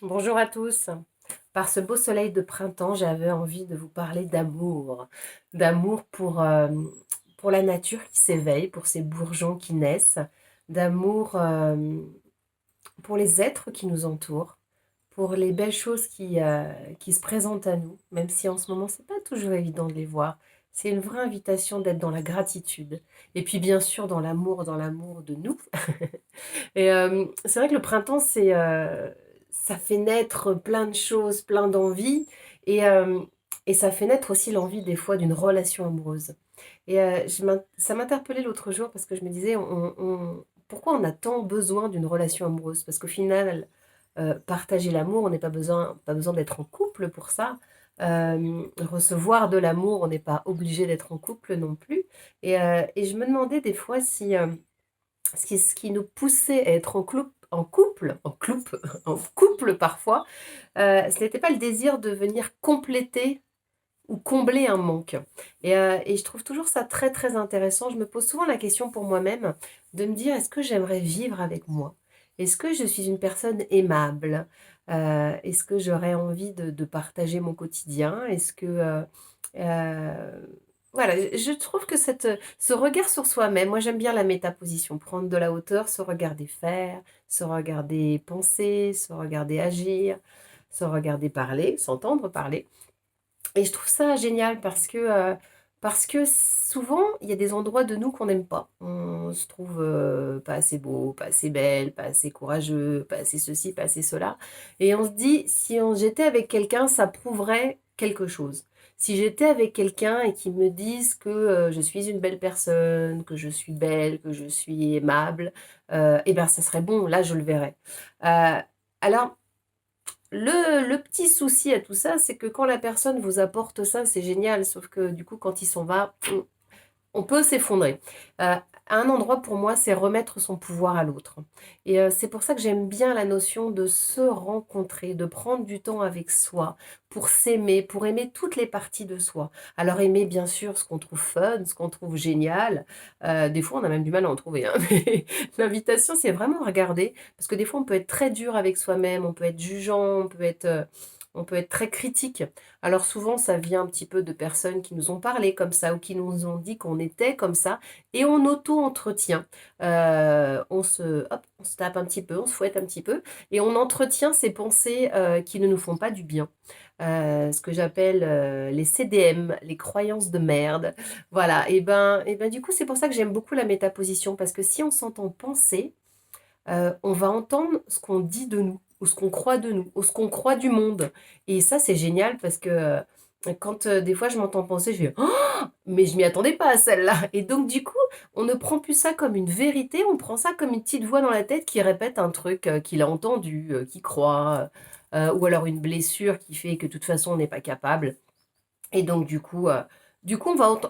Bonjour à tous. Par ce beau soleil de printemps, j'avais envie de vous parler d'amour. D'amour pour la nature qui s'éveille, pour ces bourgeons qui naissent, d'amour pour les êtres qui nous entourent, pour les belles choses qui se présentent à nous, même si en ce moment, c'est pas toujours évident de les voir. C'est une vraie invitation d'être dans la gratitude. Et puis bien sûr dans l'amour de nous. Et c'est vrai que le printemps, ça fait naître plein de choses, plein d'envies, et, euh, et ça fait naître aussi l'envie des fois d'une relation amoureuse. Et ça m'interpellait l'autre jour parce que je me disais, pourquoi on a tant besoin d'une relation amoureuse? Parce qu'au final, partager l'amour, on n'est pas besoin d'être en couple pour ça. Recevoir de l'amour, on n'est pas obligé d'être en couple non plus. Et je me demandais des fois si ce qui nous poussait à être en couple parfois, ce n'était pas le désir de venir compléter ou combler un manque. Et je trouve toujours ça très très intéressant. Je me pose souvent la question pour moi-même de me dire, est-ce que j'aimerais vivre avec moi? Est-ce que je suis une personne aimable? Est-ce que j'aurais envie de partager mon quotidien? Euh, voilà, je trouve que ce regard sur soi-même, moi j'aime bien la métaposition, prendre de la hauteur, se regarder faire, se regarder penser, se regarder agir, se regarder parler, s'entendre parler. Et je trouve ça génial parce que souvent, il y a des endroits de nous qu'on n'aime pas. On se trouve pas assez beau, pas assez belle, pas assez courageux, pas assez ceci, pas assez cela. Et on se dit, si j'étais avec quelqu'un, ça prouverait quelque chose. Si j'étais avec quelqu'un et qu'il me dise que je suis une belle personne, que je suis belle, que je suis aimable, eh ben ça serait bon, là je le verrais. Euh, alors, le petit souci à tout ça, c'est que quand la personne vous apporte ça, c'est génial, sauf que du coup, quand il s'en va, on peut s'effondrer. Un endroit pour moi, c'est remettre son pouvoir à l'autre. Et c'est pour ça que j'aime bien la notion de se rencontrer, de prendre du temps avec soi, pour s'aimer, pour aimer toutes les parties de soi. Alors aimer bien sûr ce qu'on trouve fun, ce qu'on trouve génial. Des fois, on a même du mal à en trouver, hein. Mais l'invitation, c'est vraiment regarder, parce que des fois, on peut être très dur avec soi-même, on peut être jugeant, on peut être très critique. Alors souvent, ça vient un petit peu de personnes qui nous ont parlé comme ça ou qui nous ont dit qu'on était comme ça et on auto-entretient. On se tape un petit peu, on se fouette un petit peu et on entretient ces pensées qui ne nous font pas du bien. Ce que j'appelle les CDM, les croyances de merde. Voilà, et ben du coup, c'est pour ça que j'aime beaucoup la métaposition parce que si on s'entend penser, on va entendre ce qu'on dit de nous, ou ce qu'on croit de nous, ou ce qu'on croit du monde. Et ça, c'est génial parce que quand des fois je m'entends penser, je fais oh, mais je m'y attendais pas à celle-là. Et donc, du coup, on ne prend plus ça comme une vérité, on prend ça comme une petite voix dans la tête qui répète un truc qu'il a entendu, qu'il croit, ou alors une blessure qui fait que de toute façon on n'est pas capable. Et donc, du coup on va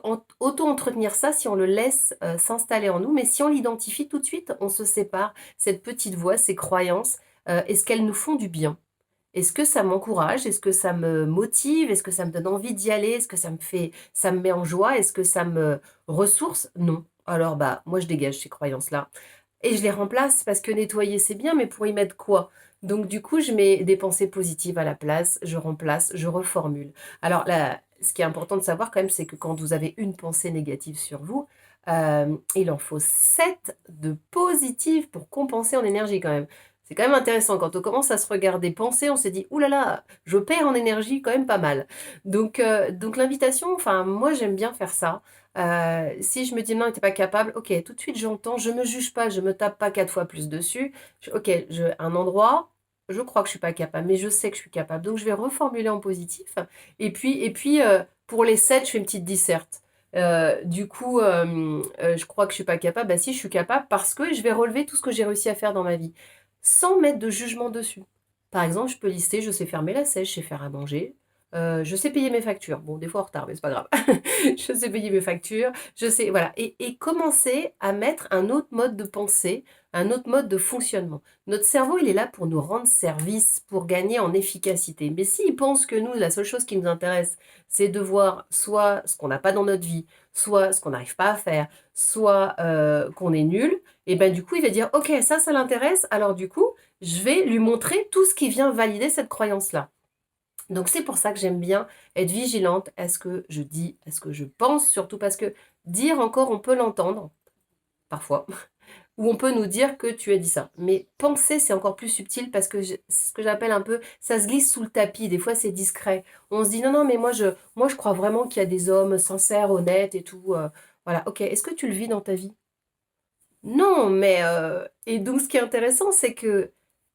auto-entretenir ça si on le laisse s'installer en nous. Mais si on l'identifie tout de suite, on se sépare. Cette petite voix, ces croyances, est-ce qu'elles nous font du bien? Est-ce que ça m'encourage? Est-ce que ça me motive? Est-ce que ça me donne envie d'y aller? Est-ce que ça me met en joie? Est-ce que ça me ressource? Non. Alors, bah, moi, je dégage ces croyances-là. Et je les remplace parce que nettoyer, c'est bien, mais pour y mettre quoi? Donc, du coup, je mets des pensées positives à la place, je remplace, je reformule. Alors, là, ce qui est important de savoir quand même, c'est que quand vous avez une pensée négative sur vous, il en faut 7 de positives pour compenser en énergie quand même. C'est quand même intéressant. Quand on commence à se regarder penser, on se dit, ouh là là, je perds en énergie quand même pas mal. Donc l'invitation, enfin, moi j'aime bien faire ça. Si je me dis non, t'es pas capable, ok, tout de suite j'entends, je me juge pas, je me tape pas 4 fois plus dessus. Ok, un endroit, je crois que je suis pas capable, mais je sais que je suis capable. Donc je vais reformuler en positif. Et puis, pour les 7, je fais une petite disserte. Je crois que je suis pas capable. Bah si, je suis capable parce que je vais relever tout ce que j'ai réussi à faire dans ma vie, sans mettre de jugement dessus. Par exemple, je peux lister, je sais fermer la sèche, je sais faire à manger, je sais payer mes factures. Bon, des fois en retard, mais c'est pas grave. Je sais payer mes factures, je sais, voilà. Et commencer à mettre un autre mode de pensée, un autre mode de fonctionnement. Notre cerveau, il est là pour nous rendre service, pour gagner en efficacité. Mais s'il pense que nous, la seule chose qui nous intéresse, c'est de voir soit ce qu'on n'a pas dans notre vie, soit ce qu'on n'arrive pas à faire, soit qu'on est nul, et ben du coup, il va dire, ok, ça l'intéresse, alors du coup, je vais lui montrer tout ce qui vient valider cette croyance-là. Donc c'est pour ça que j'aime bien être vigilante à ce que je dis, à ce que je pense, surtout parce que dire encore, on peut l'entendre, parfois, ou on peut nous dire que tu as dit ça. Mais penser, c'est encore plus subtil parce que c'est ce que j'appelle un peu, ça se glisse sous le tapis, des fois c'est discret. On se dit non, non, mais moi je crois vraiment qu'il y a des hommes sincères, honnêtes et tout. Voilà, ok, est-ce que tu le vis dans ta vie? Non, mais... Et donc ce qui est intéressant, c'est que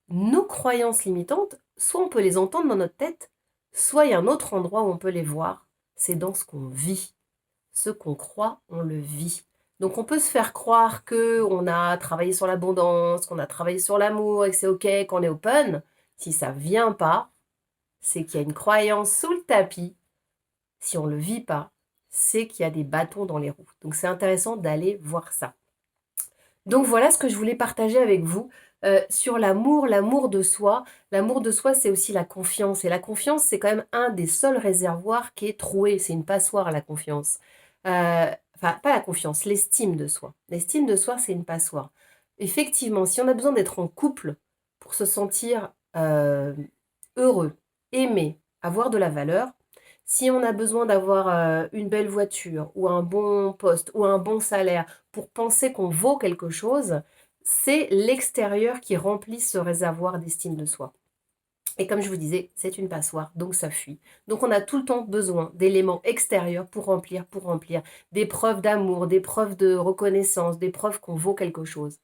nos croyances limitantes, soit on peut les entendre dans notre tête, soit il y a un autre endroit où on peut les voir, c'est dans ce qu'on vit. Ce qu'on croit, on le vit. Donc on peut se faire croire que on a travaillé sur l'abondance, qu'on a travaillé sur l'amour et que c'est ok, qu'on est open. Si ça vient pas, c'est qu'il y a une croyance sous le tapis. Si on le vit pas, c'est qu'il y a des bâtons dans les roues. Donc c'est intéressant d'aller voir ça. Donc voilà ce que je voulais partager avec vous sur l'amour, l'amour de soi. L'amour de soi, c'est aussi la confiance. Et la confiance, c'est quand même un des seuls réservoirs qui est troué. C'est une passoire, la confiance. Enfin, pas la confiance, l'estime de soi. L'estime de soi, c'est une passoire. Effectivement, si on a besoin d'être en couple pour se sentir heureux, aimé, avoir de la valeur, si on a besoin d'avoir une belle voiture ou un bon poste ou un bon salaire pour penser qu'on vaut quelque chose, c'est l'extérieur qui remplit ce réservoir d'estime de soi. Et comme je vous disais, c'est une passoire, donc ça fuit. Donc on a tout le temps besoin d'éléments extérieurs pour remplir, des preuves d'amour, des preuves de reconnaissance, des preuves qu'on vaut quelque chose.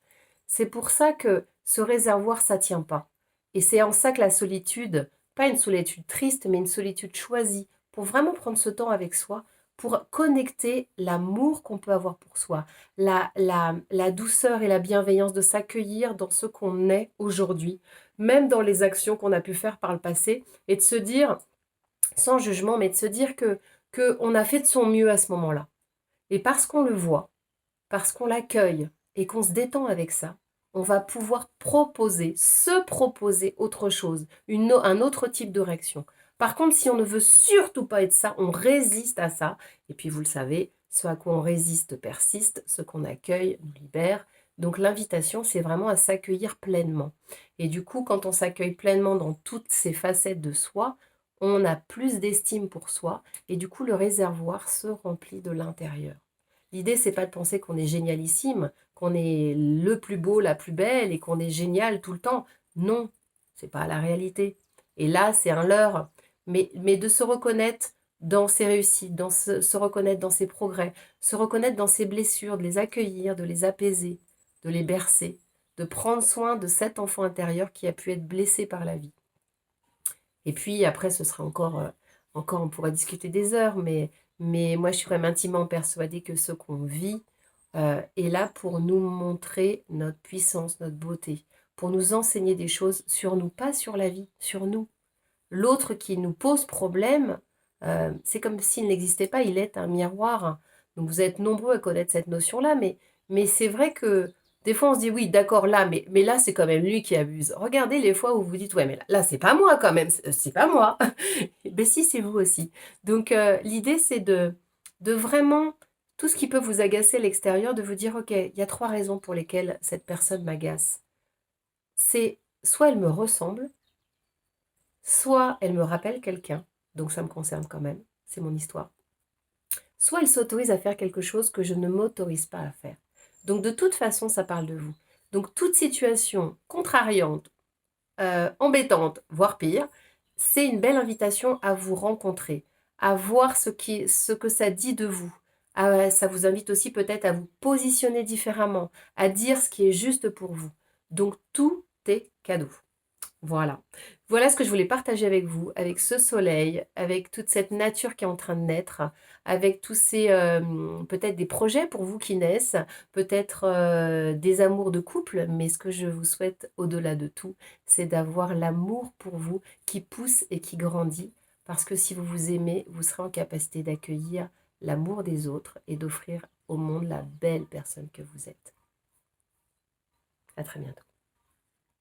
C'est pour ça que ce réservoir, ça tient pas. Et c'est en ça que la solitude, pas une solitude triste, mais une solitude choisie, pour vraiment prendre ce temps avec soi, pour connecter l'amour qu'on peut avoir pour soi, la douceur et la bienveillance de s'accueillir dans ce qu'on est aujourd'hui, même dans les actions qu'on a pu faire par le passé, et de se dire, sans jugement, mais de se dire que on a fait de son mieux à ce moment-là. Et parce qu'on le voit, parce qu'on l'accueille et qu'on se détend avec ça, on va pouvoir se proposer autre chose, un autre type de réaction. Par contre, si on ne veut surtout pas être ça, on résiste à ça. Et puis, vous le savez, ce à quoi on résiste persiste, ce qu'on accueille nous libère. Donc, l'invitation, c'est vraiment à s'accueillir pleinement. Et du coup, quand on s'accueille pleinement dans toutes ces facettes de soi, on a plus d'estime pour soi et du coup, le réservoir se remplit de l'intérieur. L'idée, c'est pas de penser qu'on est génialissime, qu'on est le plus beau, la plus belle et qu'on est génial tout le temps. Non, c'est pas la réalité. Et là, c'est un leurre. Mais de se reconnaître dans ses réussites, se reconnaître dans ses progrès, se reconnaître dans ses blessures, de les accueillir, de les apaiser, de les bercer, de prendre soin de cet enfant intérieur qui a pu être blessé par la vie. Et puis après, ce sera encore on pourra discuter des heures, mais moi, je suis quand même intimement persuadée que ce qu'on vit est là pour nous montrer notre puissance, notre beauté, pour nous enseigner des choses sur nous, pas sur la vie, sur nous. L'autre qui nous pose problème, c'est comme s'il n'existait pas, il est un miroir. Donc vous êtes nombreux à connaître cette notion-là, mais c'est vrai que des fois on se dit oui, d'accord, là, mais là c'est quand même lui qui abuse. Regardez les fois où vous dites ouais, mais là c'est pas moi quand même, c'est pas moi. Ben si, c'est vous aussi. Donc l'idée c'est de vraiment, tout ce qui peut vous agacer à l'extérieur, de vous dire ok, il y a 3 raisons pour lesquelles cette personne m'agace. C'est soit elle me ressemble, soit elle me rappelle quelqu'un, donc ça me concerne quand même, c'est mon histoire. Soit elle s'autorise à faire quelque chose que je ne m'autorise pas à faire. Donc de toute façon, ça parle de vous. Donc toute situation contrariante, embêtante, voire pire, c'est une belle invitation à vous rencontrer, à voir ce que ça dit de vous. Ça vous invite aussi peut-être à vous positionner différemment, à dire ce qui est juste pour vous. Donc tout est cadeau. Voilà. Voilà ce que je voulais partager avec vous, avec ce soleil, avec toute cette nature qui est en train de naître, avec tous ces, peut-être des projets pour vous qui naissent, peut-être des amours de couple, mais ce que je vous souhaite au-delà de tout, c'est d'avoir l'amour pour vous qui pousse et qui grandit, parce que si vous vous aimez, vous serez en capacité d'accueillir l'amour des autres et d'offrir au monde la belle personne que vous êtes. À très bientôt.